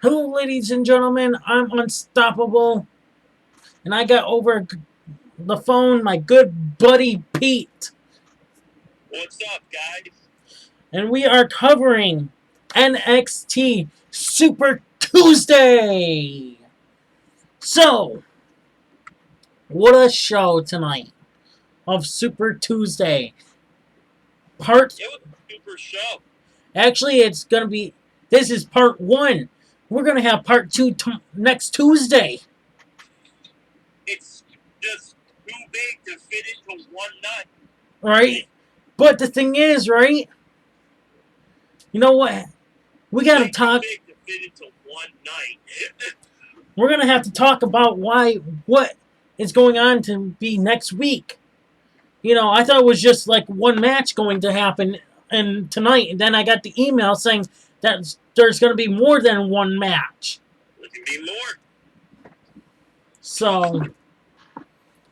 Hello, ladies and gentlemen. I'm Unstoppable, and I got over the phone my good buddy Pete, What's up, guys? and we are covering NXT Super Tuesday. So, what a show tonight of Super Tuesday. Part It was a super show. Actually, it's gonna be. This is part one. We're gonna have part two next Tuesday. It's just too big to fit into one night. Right? But the thing is, right? You know what? We gotta Way too talk. big to fit into one night. We're gonna have to talk about what is going on to be next week. You know, I thought it was just like one match going to happen and tonight, and then I got the email saying that there's gonna be more than one match. There can be more. So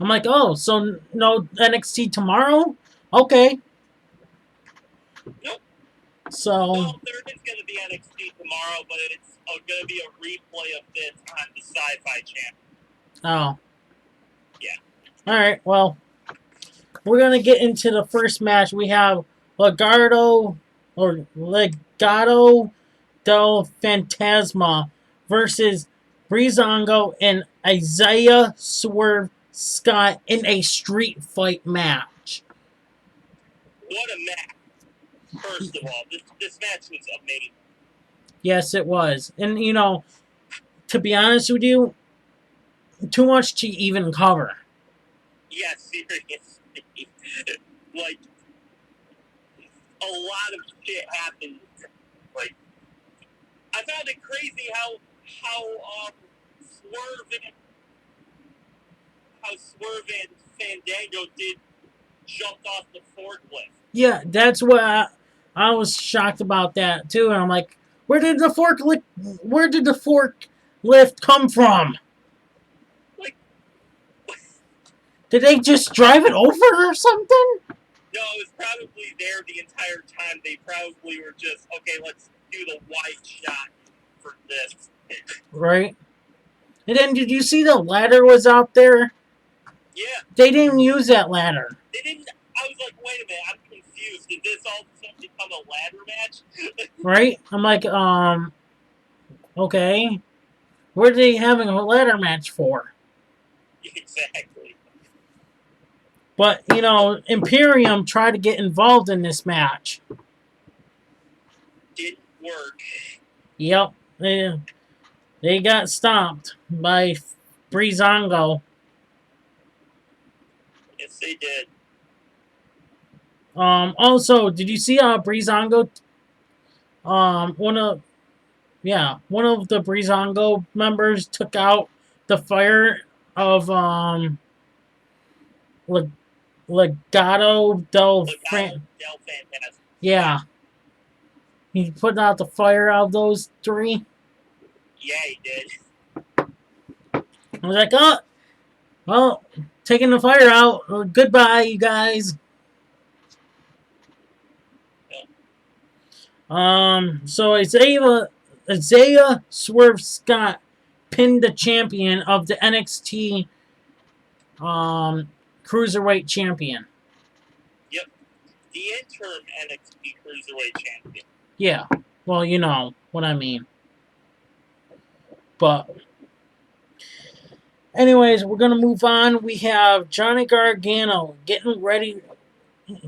I'm like, oh, so no NXT tomorrow? Okay. Nope. So Well, there is going to be NXT tomorrow, but it's going to be a replay of this on the Sci-Fi Channel. oh. Yeah. Alright, well, we're gonna get into the first match. We have Legado del Fantasma versus Breezango and Isaiah Swerve Scott in a street fight match. What a match. First of all, this match was amazing. Yes, it was. And, you know, to be honest with you, too much to even cover. Yeah, seriously. Like, a lot of shit happened. Like, I found it crazy how Swerve and Fandango jumped off the forklift. Yeah, that's what I was shocked about that too. And I'm like, where did the forklift come from? Like, did they just drive it over or something? No, it was probably there the entire time. They probably were just, okay, let's do the wide shot for this. Right. And then did you see the ladder was out there? Yeah. They didn't use that ladder. They didn't. I was like, wait a minute, I'm confused. Did this all of a sudden become a ladder match? Right? I'm like, okay. What are they having a ladder match for? Exactly. But, you know, Imperium tried to get involved in this match. Didn't work. Yep. They got stomped by Breezango. Yes, they did. Also, did you see Breezango? One of the Breezango members took out the fire of Legado del Fantasma. Yeah. He put out the fire out of those three. Yeah, he did. I was like, oh, well, taking the fire out. Goodbye, you guys. So Isaiah Swerve Scott pinned the champion of the NXT Cruiserweight champion. Yep. The interim NXT Cruiserweight champion. Yeah. Well, you know what I mean. But anyways, we're going to move on. We have Johnny Gargano getting ready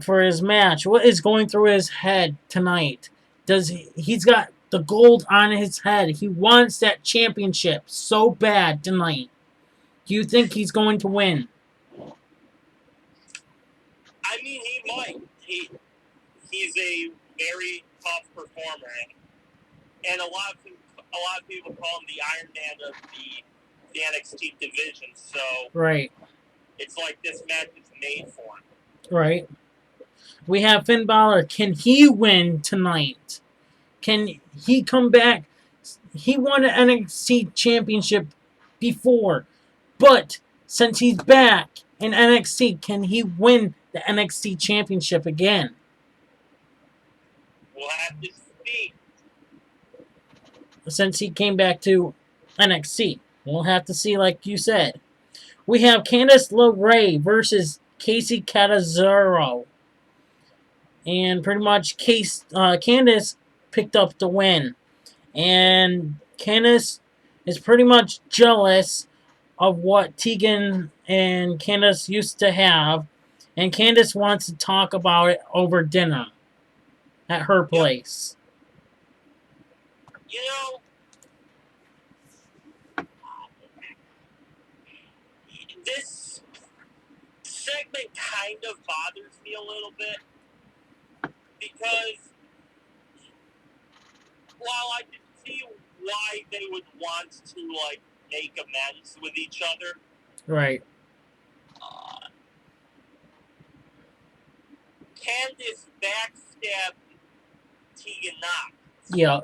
for his match. What is going through his head tonight? He's got the gold on his head. He wants that championship so bad tonight. Do you think he's going to win? I mean, he might. He's a very tough performer, and a lot of people call him the Iron Man of the NXT division. So right, it's like this match is made for him. Right. We have Finn Balor. Can he win tonight? Can he come back? He won an NXT championship before, but since he's back in NXT, can he win the NXT championship again? We'll have to see. since he came back to NXT. We'll have to see, like you said. We have Candice LeRae versus Casey Catanzaro. And pretty much Candice picked up the win. And Candice is pretty much jealous of what Tegan and Candice used to have. And Candice wants to talk about it over dinner at her place. You know, this segment kind of bothers me a little bit because while I can see why they would want to like make amends with each other, Right. Candice backstabbed Tegan Knox.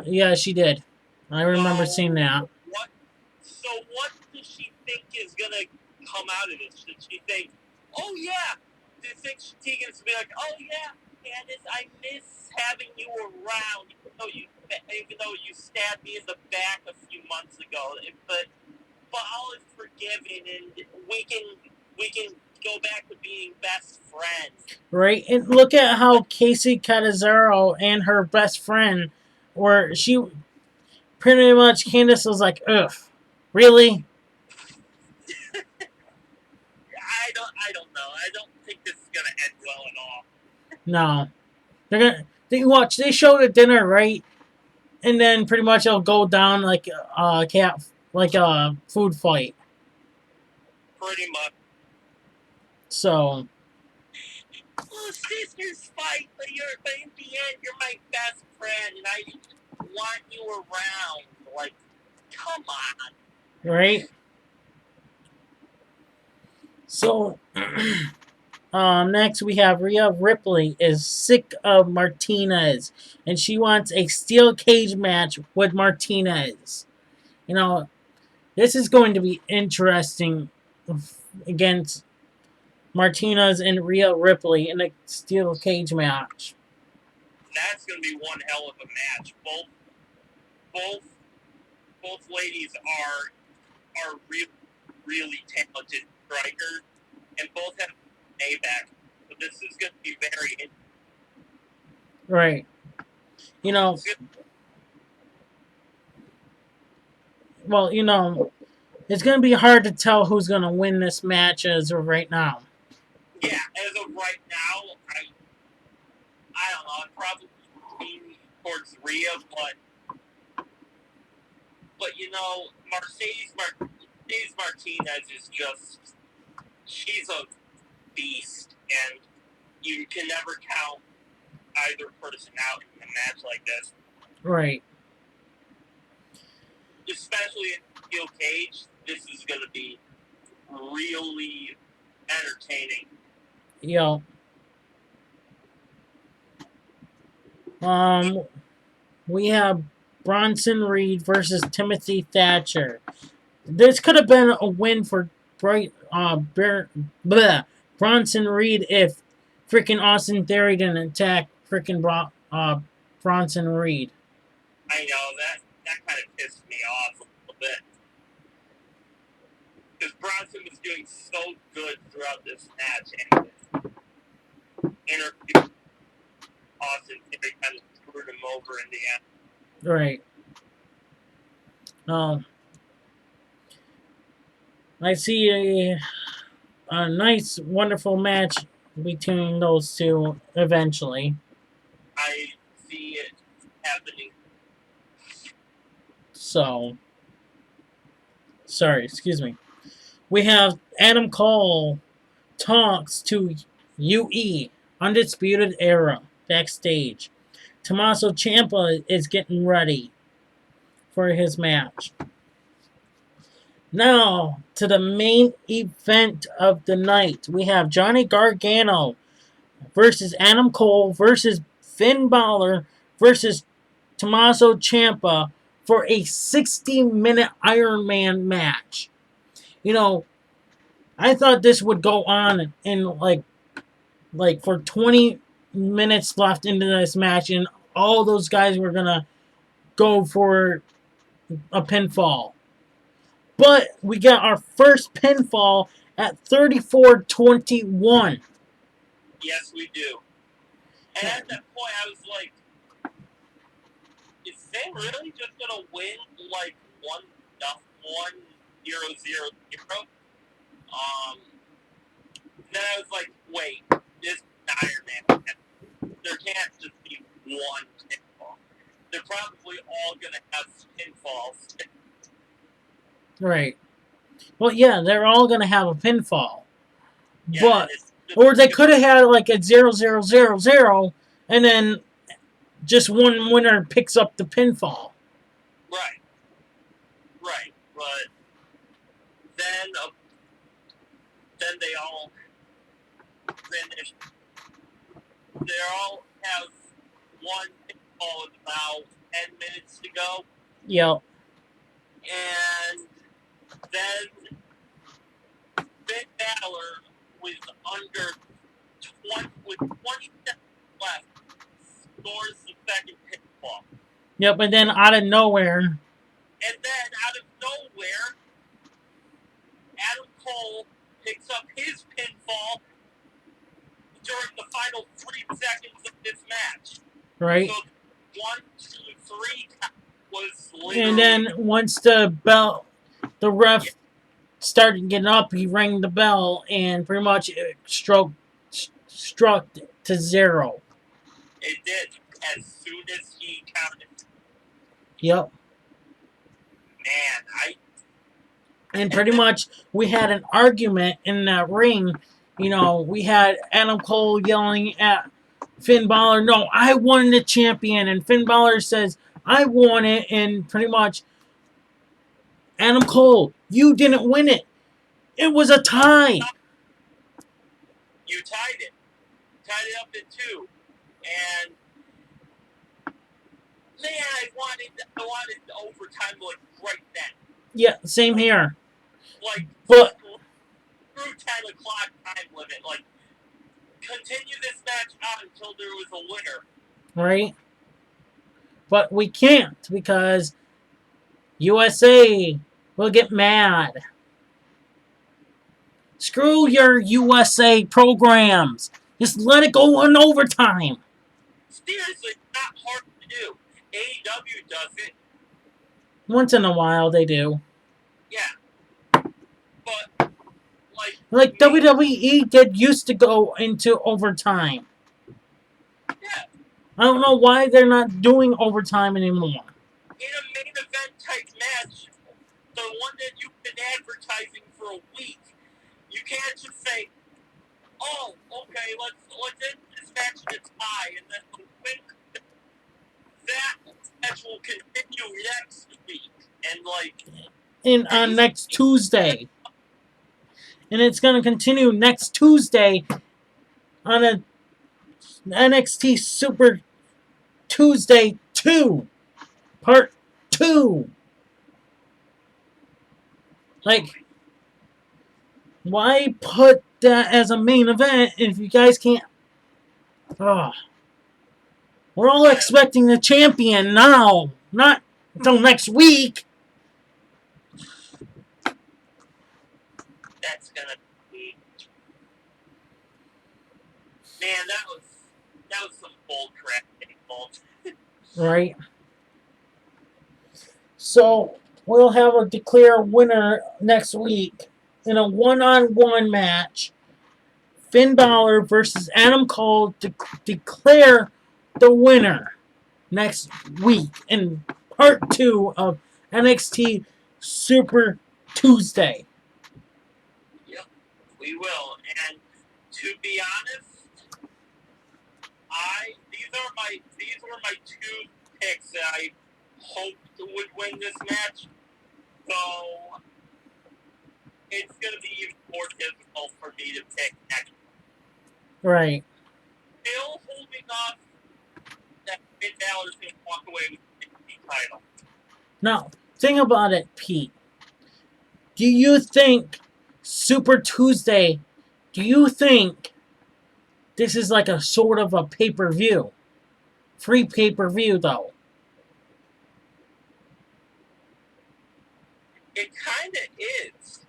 Yeah, she did. I remember seeing that. What does she think is gonna come out of this? Should she think, oh yeah? Do you think Tegan's gonna be like, oh yeah, Candice, I miss having you around, even though you stabbed me in the back a few months ago, but all is forgiven and we can go back to being best friends. Right, and look at how Casey Catanzaro and her best friend were. She pretty much Candice was like, ugh, really? I don't know. I don't think this is gonna end well at all. No, they show the dinner, right, and then pretty much it'll go down like a food fight. Pretty much. So. Well, sisters fight, but in the end, you're my best friend, and I want you around. Like, come on. Right. So, next we have Rhea Ripley is sick of Martinez, and she wants a steel cage match with Martinez. You know, this is going to be interesting against Martinez and Rhea Ripley in a steel cage match. That's going to be one hell of a match. Both ladies are really talented strikers, and both have payback. So this is going to be very interesting. Right. You know. Well, you know, it's going to be hard to tell who's going to win this match as of right now. Yeah, as of right now, I don't know. I'm probably leaning towards Rhea, but you know, Mercedes Martinez is just, she's a beast, and you can never count either person out in a match like this. Right. Especially in steel cage, this is going to be really entertaining. Yo. We have Bronson Reed versus Timothy Thatcher. This could have been a win for Bronson Reed if freaking Austin Theory didn't attack freaking Bronson Reed. I know, that kind of pissed me off a little bit. Because Bronson was doing so good throughout this match, and interview Austin Theory kind of screwed him over in the end. Right. I see a nice, wonderful match between those two eventually. I see it happening. So, sorry, excuse me. We have Adam Cole talks to UE, Undisputed Era, backstage. Tommaso Ciampa is getting ready for his match. Now, to the main event of the night. We have Johnny Gargano versus Adam Cole versus Finn Balor versus Tommaso Ciampa for a 60-minute Iron Man match. You know, I thought this would go on in like for 20 minutes left into this match, and all those guys were gonna go for a pinfall. But we got our first pinfall at 34-21. Yes, we do. And at that point, I was like, is Finn really just gonna win like 1-0-0-0? Then I was like, wait, this is Iron Man. There can't just be one pinfall. They're probably all gonna have pinfalls. Right. Well, yeah, they're all going to have a pinfall. Yeah, But, or they could have had like a 0-0-0-0, and then just one winner picks up the pinfall. Right. Right. But then they all finish. They all have one pinfall with about 10 minutes to go. Yep. And then Finn Balor with 20 seconds left scores the second pinfall. Yep, and then out of nowhere. And then out of nowhere, Adam Cole picks up his pinfall during the final 3 seconds of this match. Right. So 1, 2, 3 was literally. And then once the ref started getting up, he rang the bell and pretty much struck to 0. It did as soon as he counted. Yep. Man, And pretty much we had an argument in that ring. You know, we had Adam Cole yelling at Finn Balor, "No, I won the champion," and Finn Balor says, "I won it," and pretty much Adam Cole, you didn't win it. It was a tie. You tied it. Tied it up in 2. And man, I wanted overtime like right then. Yeah, same here. Like, but through 10 o'clock time limit, like, continue this match on until there was a winner. Right? But we can't because USA will get mad. Screw your USA programs. Just let it go in overtime. Seriously, it's not hard to do. AEW does it. Once in a while, they do. Yeah. But, like WWE used to go into overtime. Yeah. I don't know why they're not doing overtime anymore. In a main event type match, the one that you've been advertising for a week, you can't just say, "Oh, okay, let's end this match in a tie," and then the winner. That match will continue next week, and on next Tuesday, and it's gonna continue next Tuesday on a NXT Super Tuesday 2, Part 2. Like, why put that as a main event if you guys can't? Oh. We're all expecting the champion now, not until next week. That's gonna be, man. That was some bull crap involved. Right. So we'll have a declare winner next week in a 1-on-1 match. Finn Balor versus Adam Cole to declare the winner next week in part 2 of NXT Super Tuesday. Yep, we will. And to be honest, these were my 2 picks that I hoped would win this match. So it's going to be even more difficult for me to pick next. Right. Still holding off that Finn Balor's going to walk away with the NXT title. Now, think about it, Pete. Do you think Super Tuesday, do you think this is like a sort of a pay-per-view? Free pay-per-view, though. It kind of is.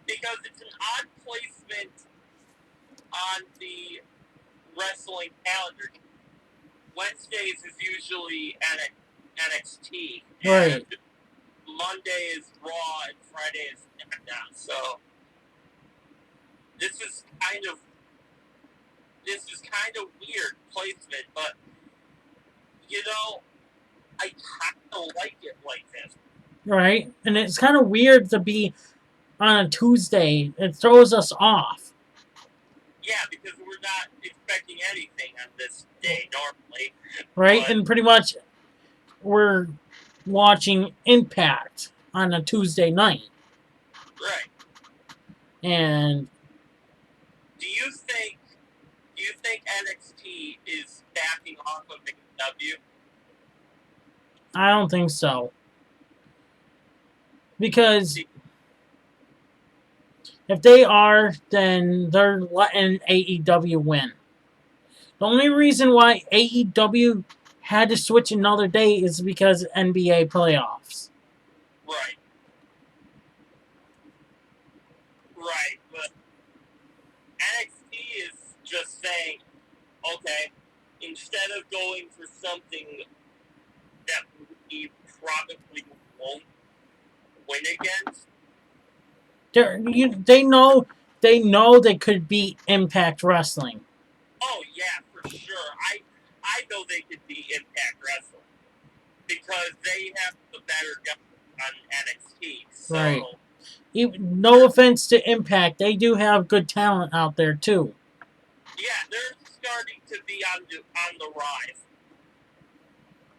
Because it's an odd placement on the wrestling calendar. Wednesdays is usually NXT. Right. And Monday is Raw and Friday is SmackDown. So this is kind of weird placement, but I kind of like it like this. Right. And it's kind of weird to be on a Tuesday. It throws us off. Yeah, because we're not expecting anything on this day normally. Right? But, and pretty much we're watching Impact on a Tuesday night. right. And Do you think NXT is backing off of AEW? I don't think so. Because if they are, then they're letting AEW win. The only reason why AEW had to switch another day is because of NBA playoffs. Right. Right. But NXT is just saying, okay, instead of going for something that we probably won't win against. They know they could beat Impact Wrestling. Oh yeah, for sure. I know they could beat Impact Wrestling because they have the better guy on NXT. So. Right. No offense to Impact, they do have good talent out there too. Yeah, they're starting to be on the rise.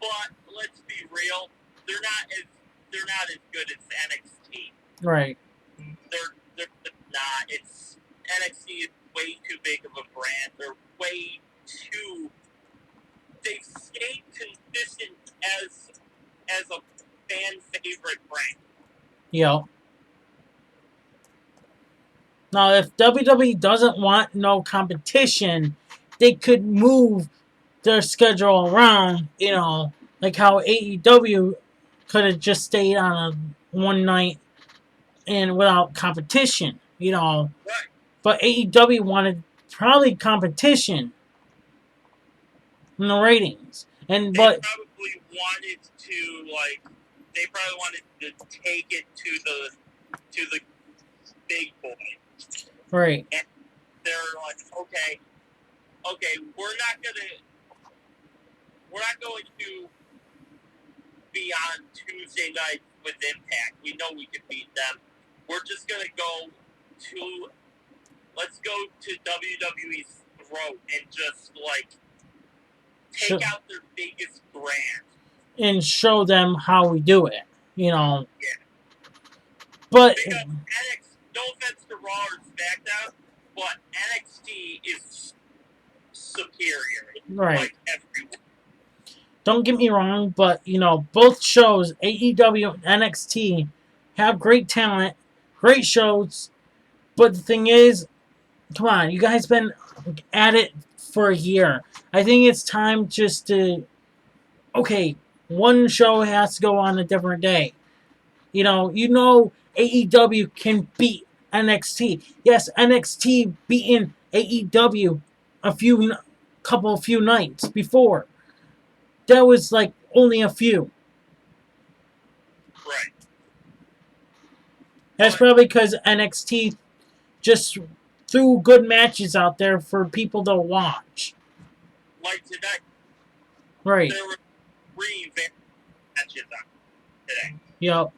But let's be real, they're not as good as NXT. Right. They're not. It's NXT is way too big of a brand. They're way too. They've stayed consistent as a fan favorite brand. Yep. Now, if WWE doesn't want no competition, they could move their schedule around, like how AEW could have just stayed on a one night and without competition, Right. But AEW wanted probably competition in the ratings. They probably wanted to take it to the big boy. Right. And they're like, okay, we're not going to be on Tuesday night with Impact. We know we can beat them. We're just gonna let's go to WWE's throat and just take out their biggest brand and show them how we do it, Yeah. But because no offense to Raw or SmackDown, but NXT is superior. Right. Everyone. Don't get me wrong, but both shows, AEW and NXT, have great talent, great shows. But the thing is, come on, you guys been at it for a year. I think it's time just to, one show has to go on a different day. AEW can beat NXT. Yes, NXT beaten AEW a few nights before. That was only a few. Right. That's probably because NXT just threw good matches out there for people to watch. Like tonight. Right. There were 3 matches on today. Yep.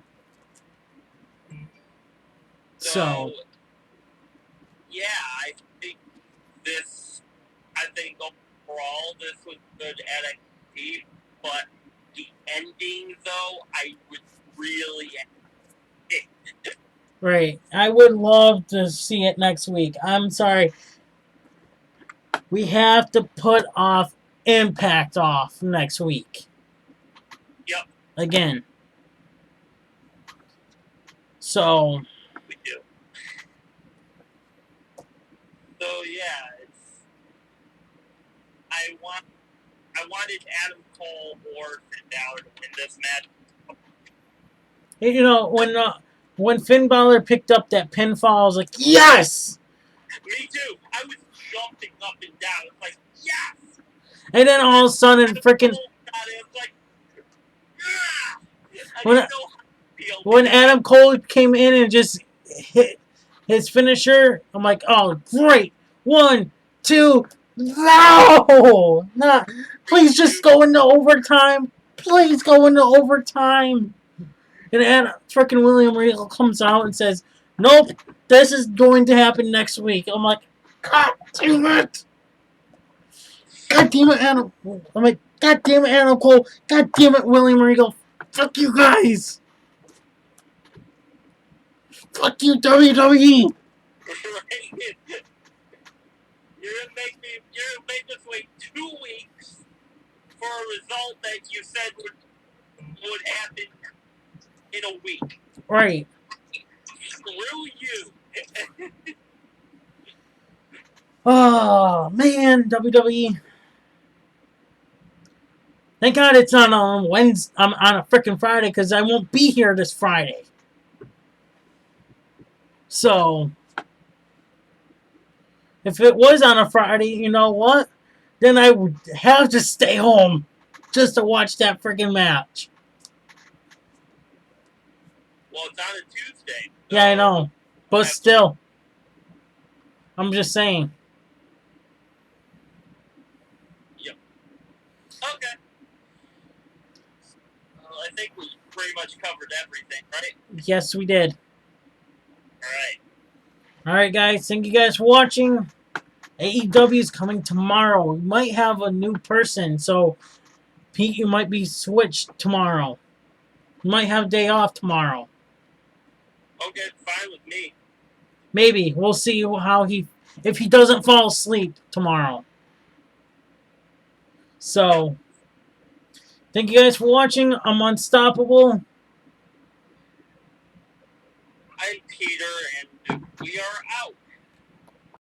So yeah, I think overall this was good NXT, but the ending though, I would really Right. I would love to see it next week. I'm sorry. We have to put off Impact off next week. Yep. Again. So. We do. So yeah, I wanted Adam Cole or Finn Balor to win this match. You know, when Finn Balor picked up that pinfall, I was like, yes! Me too. I was jumping up and down. It's like, yes! And then all of a sudden, freaking It's like, yeah! I when didn't know how to feel. when Adam Cole came in and just hit his finisher, I'm like, oh great, 1, 2, no, not. Please just go into overtime. Please go into overtime. And freaking William Regal comes out and says, nope, this is going to happen next week. I'm like, God damn it. God damn it, Adam. I'm like, God damn it, Adam Cole. God damn it, William Regal. Fuck you guys. Fuck you, WWE. You're gonna make us wait 2 weeks for a result that you said would happen in a week. Right. Screw you. Oh, man, WWE. Thank God it's not on Wednesday. I'm on a freaking Friday because I won't be here this Friday. So, if it was on a Friday, you know what? Then I would have to stay home just to watch that freaking match. Well, it's on a Tuesday. So Yeah, I know. But still. I'm just saying. Yep. Okay. Well, I think we pretty much covered everything, right? Yes, we did. Alright. Alright, guys. Thank you guys for watching. AEW is coming tomorrow. We might have a new person. So, Pete, you might be switched tomorrow. You might have a day off tomorrow. Okay, fine with me. Maybe. We'll see how if he doesn't fall asleep tomorrow. So, thank you guys for watching. I'm Unstoppable. I'm Peter, and we are out.